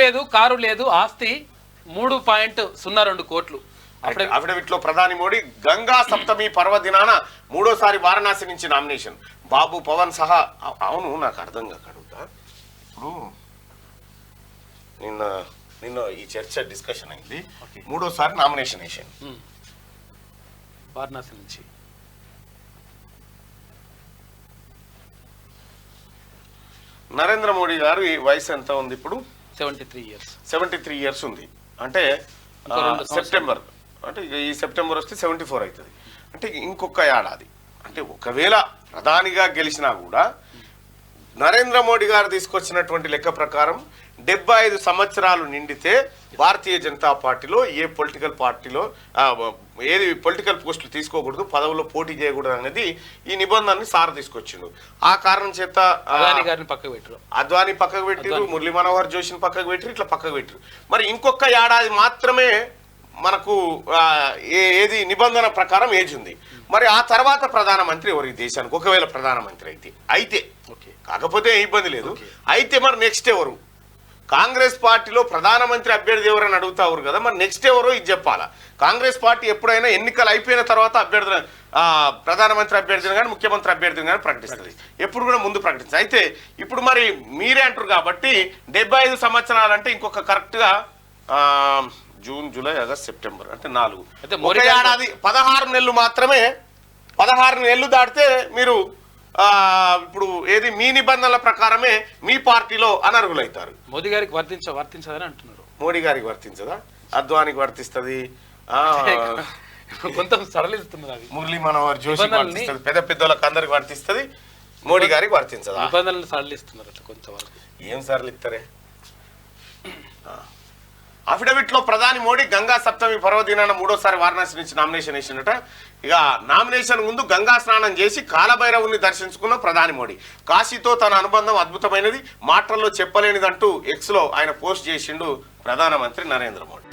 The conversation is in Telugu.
లేదు, కారు లేదు, ఆస్తి 3.02 కోట్లు. అఫిడవిట్ లో ప్రధాని మోడీ గంగా సప్తమి పర్వదినాన మూడోసారి వారణాసి నుంచి నామినేషన్. బాబు పవన్ సహా. అవును, నాకు అర్థం కాక అడుగుతా. ఇప్పుడు నిన్న ఈ చర్చ డిస్కషన్ అయింది. మూడోసారి నామినేషన్ వేసాను వారణాసి నుంచి. నరేంద్ర మోడీ గారు ఈ వయసు ఎంత ఉంది ఇప్పుడు? 73 ఇయర్స్ ఉంది. అంటే సెప్టెంబర్, అంటే ఈ సెప్టెంబర్ వస్తే 74 అవుతుంది. అంటే ఇంకొక ఏడాది. అంటే ఒకవేళ ప్రధానిగా గెలిచినా కూడా నరేంద్ర మోడీ గారు తీసుకొచ్చినటువంటి లెక్క ప్రకారం 75 సంవత్సరాలు నిండితే భారతీయ జనతా పార్టీలో ఏ పొలిటికల్ పార్టీలో ఏది పొలిటికల్ పోస్టులు తీసుకోకూడదు, పదవుల్లో పోటీ చేయకూడదు అనేది ఈ నిబంధనని సార్ తీసుకొచ్చిండు. ఆ కారణం చేత అద్వానీ పక్కకు పెట్టిరు, మురళీ మనోహర్ జోషిని పక్కకు పెట్టిరు, ఇట్లా పక్కకు పెట్టిరు. మరి ఇంకొక ఏడాది మాత్రమే మనకు ఏది నిబంధన ప్రకారం ఏజ్ ఉంది. మరి ఆ తర్వాత ప్రధానమంత్రి ఎవరు ఈ దేశానికి? ఒకవేళ ప్రధానమంత్రి అయితే కాకపోతే ఇబ్బంది లేదు. అయితే మరి నెక్స్ట్ ఎవరు? కాంగ్రెస్ పార్టీలో ప్రధానమంత్రి అభ్యర్థి ఎవరని అడుగుతారు కదా, మరి నెక్స్ట్ ఎవరో ఇది చెప్పాలా. కాంగ్రెస్ పార్టీ ఎప్పుడైనా ఎన్నికలు అయిపోయిన తర్వాత ప్రధానమంత్రి అభ్యర్థిని కానీ ముఖ్యమంత్రి అభ్యర్థిని కానీ ప్రకటిస్తుంది, ఎప్పుడు కూడా ముందు ప్రకటిస్తుంది. అయితే ఇప్పుడు మరి మీరే అంటారు కాబట్టి 75 సంవత్సరాలు అంటే ఇంకొక కరెక్ట్గా జూన్, జూలై, ఆగస్ట్, సెప్టెంబర్ అంటే 4 ఏడాది 16 నెలలు మాత్రమే. 16 నెలలు దాటితే మీరు ఇప్పుడు ఏది మీ నిబంధనల ప్రకారమే మీ పార్టీలో అనర్హులైతారు. మోదీ గారికి వర్తించదని అంటున్నారు. మోడీ గారికి వర్తించదా? అద్వానికి వర్తిస్తుంది, కొంత సరళిస్తున్నారు. మురళీ మనోహర్ జోషి వర్తిస్తుంది, పెద్ద పెద్దోళ్ళకి అందరికి వర్తిస్తుంది. మోడీ గారికి వర్తించదా? నిబంధనలు సరళిస్తున్నారు అట్లా కొంతవరకు. ఏం సరళిస్తారే? అఫిడవిట్ లో ప్రధాని మోడీ గంగా సప్తమి పర్వదినాన మూడోసారి వారణాసి నుంచి నామినేషన్ వేసినట. ఇక నామినేషన్ ముందు గంగా స్నానం చేసి కాలభైరవుని దర్శించుకున్న ప్రధాని మోడీ. కాశీతో తన అనుబంధం అద్భుతమైనది, మాటల్లో చెప్పలేనిదంటూ ఎక్స్ లో ఆయన పోస్ట్ చేసిండు ప్రధానమంత్రి నరేంద్ర మోడీ.